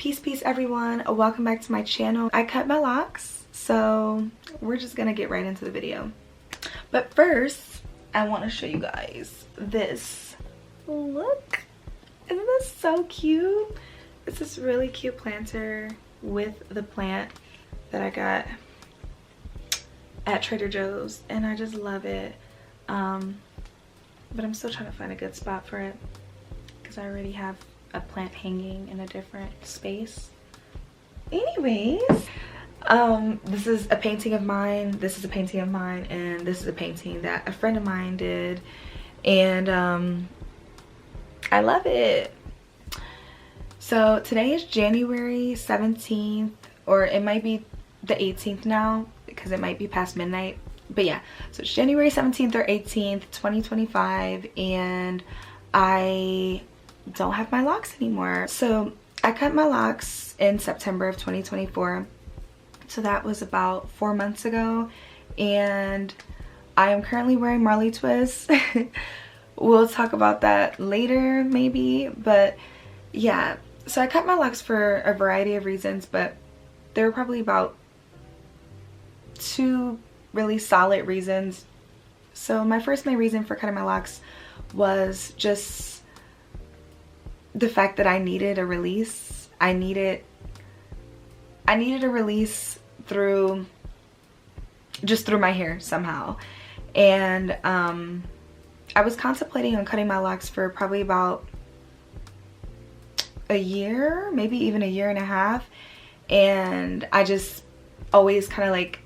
Peace everyone, welcome back to my channel. I cut my locks, so we're just gonna get right into the video. But first I want to show you guys this. Look, isn't this so cute? It's this really cute planter with the plant that I got at Trader Joe's, and I just love it. But I'm still trying to find a good spot for it because I already have a plant hanging in a different space. Anyways, this is a painting of mine, this is a painting of mine, and this is a painting that a friend of mine did, and I love it. So today is January 17th, or it might be the 18th now because it might be past midnight, but yeah, so it's January 17th or 18th 2025, and I don't have my locks anymore. So I cut my locks in September of 2024, so that was about 4 months ago, and I am currently wearing Marley twists. We'll talk about that later maybe, but yeah, so I cut my locks for a variety of reasons, but there were probably about 2 really solid reasons. So my first main reason for cutting my locks was just the fact that I needed a release. I needed a release through my hair somehow. And I was contemplating on cutting my locks for probably about a year, maybe even a year and a half, and I just always kind of like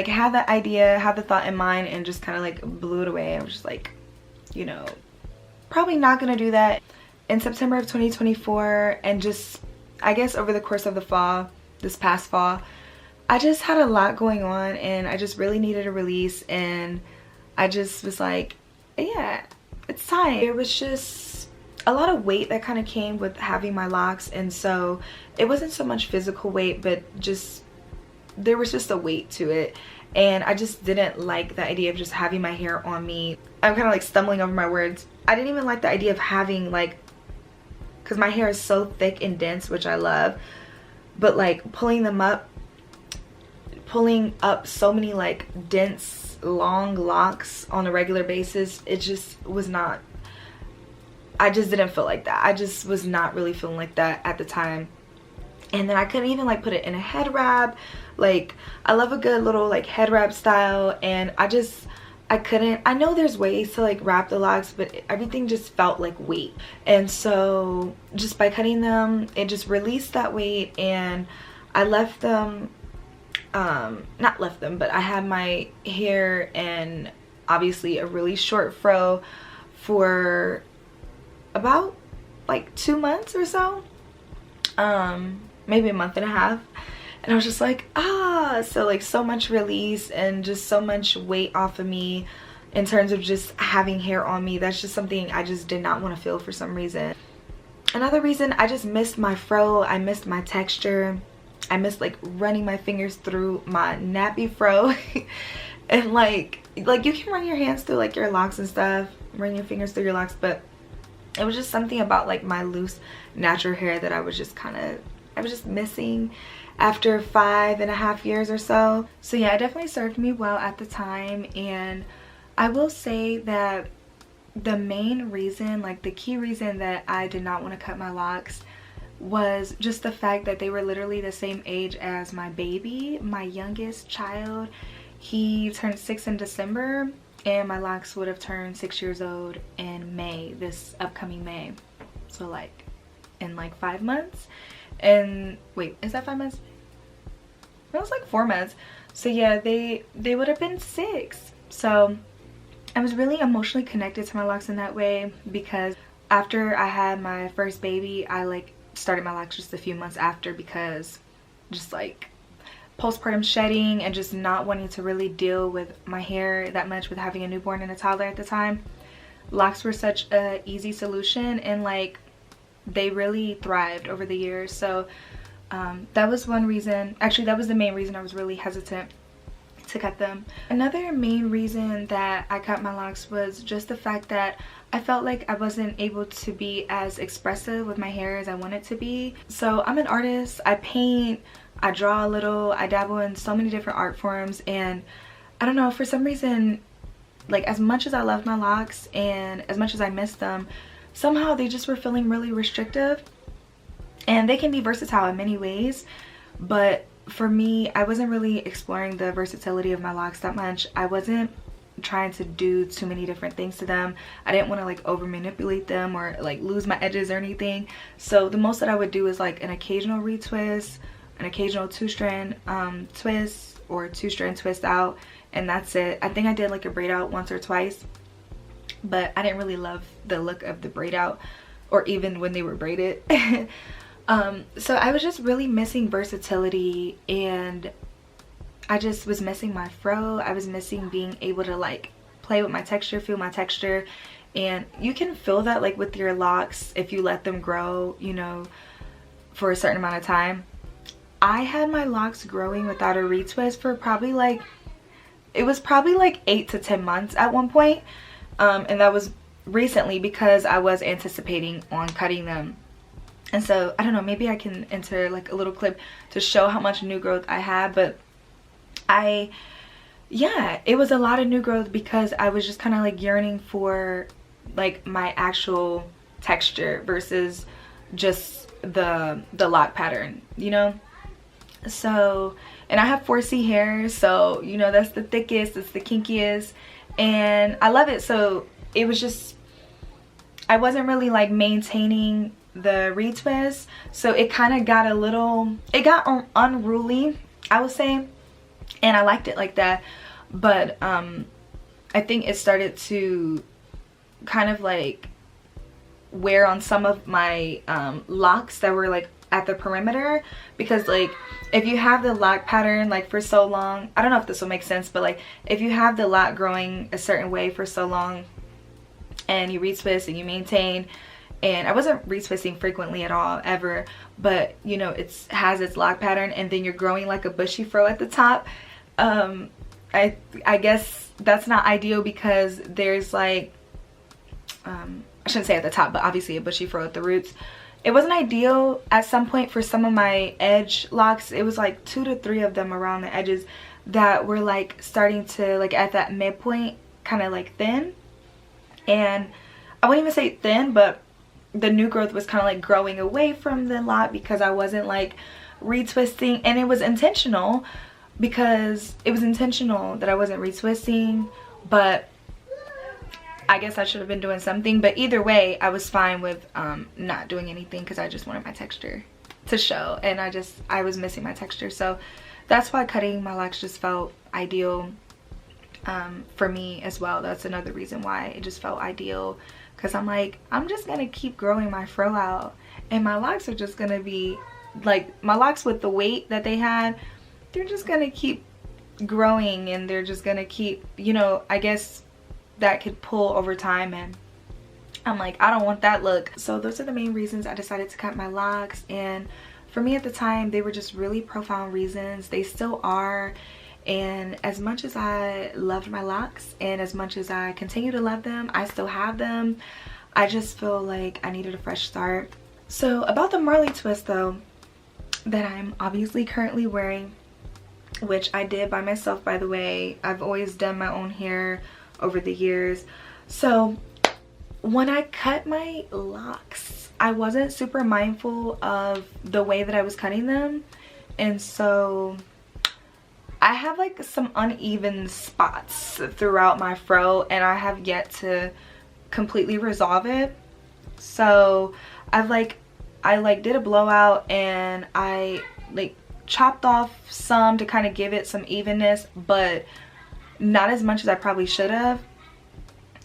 had that idea, had the thought in mind, and just kind of like blew it away. I was just like, you know, probably not gonna do that. In September of 2024, and just I guess over the course of the fall, this past fall, I just had a lot going on and I just really needed a release, and I just was like, yeah, it's time. There was just a lot of weight that kind of came with having my locks, and so it wasn't so much physical weight, but just there was just a weight to it, and I just didn't like the idea of just having my hair on me. I'm kind of like stumbling over my words. I didn't even like the idea of having, like, because my hair is so thick and dense, which I love, but like pulling up so many like dense long locks on a regular basis, it just was not, I just didn't feel like that. I just was not really feeling like that at the time. And then I couldn't even like put it in a head wrap. Like, I love a good little like head wrap style, and I couldn't. I know there's ways to like wrap the locks, but everything just felt like weight. And so just by cutting them, it just released that weight, and I left them, not left them, but I had my hair in obviously a really short fro for about like 2 months or so, maybe a month and a half, and I was just like, so like so much release and just so much weight off of me in terms of just having hair on me. That's just something I just did not want to feel for some reason. Another reason, I just missed my fro. I missed my texture. I missed like running my fingers through my nappy fro. And like you can run your hands through like your locks and stuff, run your fingers through your locks, but it was just something about like my loose natural hair that I was just missing after 5.5 years or so. So yeah, it definitely served me well at the time, and I will say that the main reason, like the key reason that I did not want to cut my locks was just the fact that they were literally the same age as my baby, my youngest child. He turned 6 in December, and my locks would have turned 6 years old in May, this upcoming May. So like in like 5 months. And wait, is that 5 months? It was like 4 months. So yeah, they would have been 6. So I was really emotionally connected to my locks in that way, because after I had my first baby, I like started my locks just a few months after, because just like postpartum shedding and just not wanting to really deal with my hair that much with having a newborn and a toddler at the time, locks were such a easy solution, and like they really thrived over the years. So that was one reason. Actually, that was the main reason I was really hesitant to cut them. Another main reason that I cut my locks was just the fact that I felt like I wasn't able to be as expressive with my hair as I wanted to be. So I'm an artist, I paint, I draw a little, I dabble in so many different art forms, and I don't know, for some reason, like as much as I love my locks and as much as I miss them, somehow they just were feeling really restrictive. And they can be versatile in many ways, but for me, I wasn't really exploring the versatility of my locks that much. I wasn't trying to do too many different things to them. I didn't want to like over manipulate them or like lose my edges or anything. So the most that I would do is like an occasional retwist, an occasional two-strand twist or two-strand twist out, and that's it. I think I did like a braid out once or twice, but I didn't really love the look of the braid out or even when they were braided. So I was just really missing versatility, and I just was missing my fro. I was missing being able to like play with my texture, feel my texture, and you can feel that like with your locks if you let them grow, you know, for a certain amount of time. I had my locks growing without a retwist for probably like, it was probably like 8 to 10 months at one point, and that was recently because I was anticipating on cutting them. And so I don't know, maybe I can enter like a little clip to show how much new growth I had, but yeah, it was a lot of new growth because I was just kind of like yearning for like my actual texture versus just the lock pattern, you know. So, and I have 4C hair, so you know that's the thickest, it's the kinkiest, and I love it. So it was just, I wasn't really like maintaining the retwist, so it kind of got a little, it got unruly, I would say, and I liked it like that. But I think it started to kind of like wear on some of my locks that were like at the perimeter, because like if you have the lock pattern like for so long, I don't know if this will make sense, but like if you have the lock growing a certain way for so long and you retwist and you maintain, and I wasn't retwisting frequently at all ever, but you know it has its lock pattern, and then you're growing like a bushy fro at the top. I guess that's not ideal because there's like I shouldn't say at the top, but obviously a bushy fro at the roots. It wasn't ideal at some point for some of my edge locks. It was like 2 to 3 of them around the edges that were like starting to like at that midpoint kind of like thin, and I wouldn't even say thin, but the new growth was kind of like growing away from the lot because I wasn't like retwisting, and it was intentional because it was intentional that I wasn't retwisting, but I guess I should have been doing something. But either way, I was fine with not doing anything because I just wanted my texture to show, and I was missing my texture. So that's why cutting my locks just felt ideal for me as well. That's another reason why it just felt ideal, because I'm like, I'm just gonna keep growing my fro out, and my locks are just gonna be like, my locks with the weight that they had, they're just gonna keep growing, and they're just gonna keep, you know, I guess that could pull over time, and I'm like, I don't want that look. So those are the main reasons I decided to cut my locks, and for me at the time they were just really profound reasons. They still are, and as much as I loved my locks and as much as I continue to love them, I still have them. I just feel like I needed a fresh start. So about the Marley twist though, that I'm obviously currently wearing, which I did by myself, by the way. I've always done my own hair over the years. So when I cut my locks, I wasn't super mindful of the way that I was cutting them, and so I have like some uneven spots throughout my fro, and I have yet to completely resolve it. So I did a blowout, and I like chopped off some to kind of give it some evenness, but not as much as I probably should have.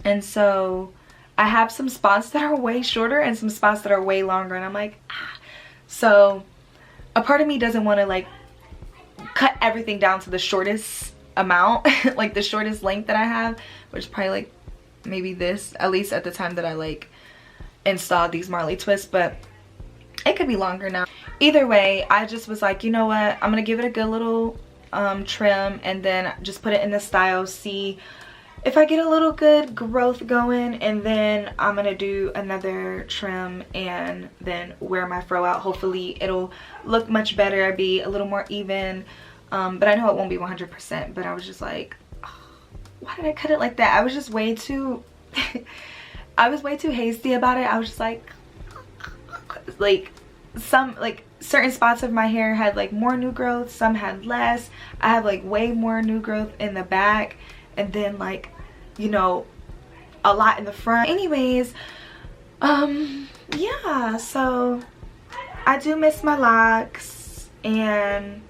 And so I have some spots that are way shorter and some spots that are way longer, and I'm like, ah. So a part of me doesn't want to like cut everything down to the shortest amount, like the shortest length that I have, which is probably like maybe this, at least at the time that I like installed these Marley twists, but it could be longer now. Either way, I just was like, you know what, I'm gonna give it a good little trim, and then just put it in the style, see if I get a little good growth going, and then I'm gonna do another trim and then wear my fro out. Hopefully it'll look much better, be a little more even, but I know it won't be 100%. But I was just like, oh, why did I cut it like that? I was just way too I was way too hasty about it. I was just like some certain spots of my hair had like more new growth, some had less. I have like way more new growth in the back, and then like, you know, a lot in the front. Anyways, yeah, so I do miss my locks, and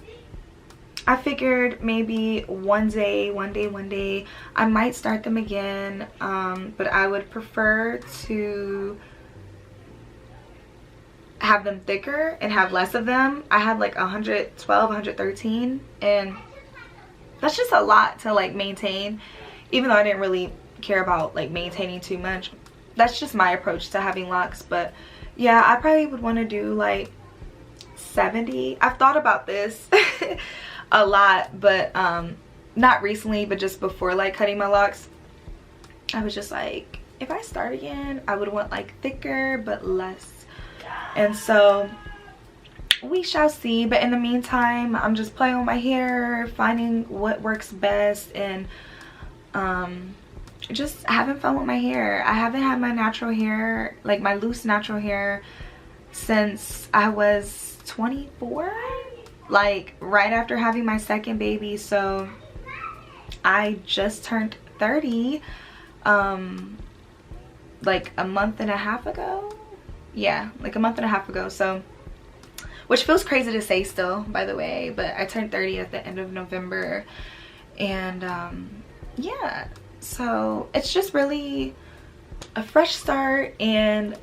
I figured maybe one day I might start them again, but I would prefer to have them thicker and have less of them. I had like 112, 113, and that's just a lot to like maintain, even though I didn't really care about like maintaining too much. That's just my approach to having locks. But yeah, I probably would want to do like 70. I've thought about this a lot, but not recently, but just before like cutting my locks, I was just like, if I start again, I would want like thicker but less. And so we shall see. But in the meantime, I'm just playing with my hair, finding what works best, and just having fun with my hair. I haven't had my natural hair, like my loose natural hair, since I was 24, like right after having my second baby. So I just turned 30 like a month and a half ago. Yeah, like a month and a half ago. So, which feels crazy to say still, by the way, but I turned 30 at the end of November. And yeah, so it's just really a fresh start. And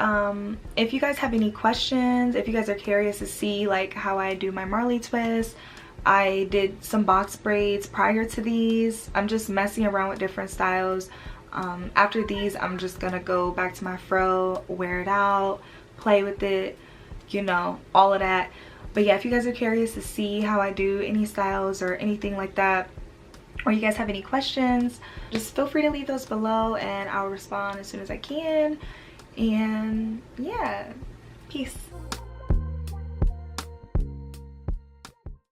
if you guys have any questions, if you guys are curious to see like how I do my Marley twist, I did some box braids prior to these. I'm just messing around with different styles. After these, I'm just gonna go back to my fro, wear it out, play with it, you know, all of that. But yeah, if you guys are curious to see how I do any styles or anything like that, or you guys have any questions, just feel free to leave those below and I'll respond as soon as I can. And yeah, peace.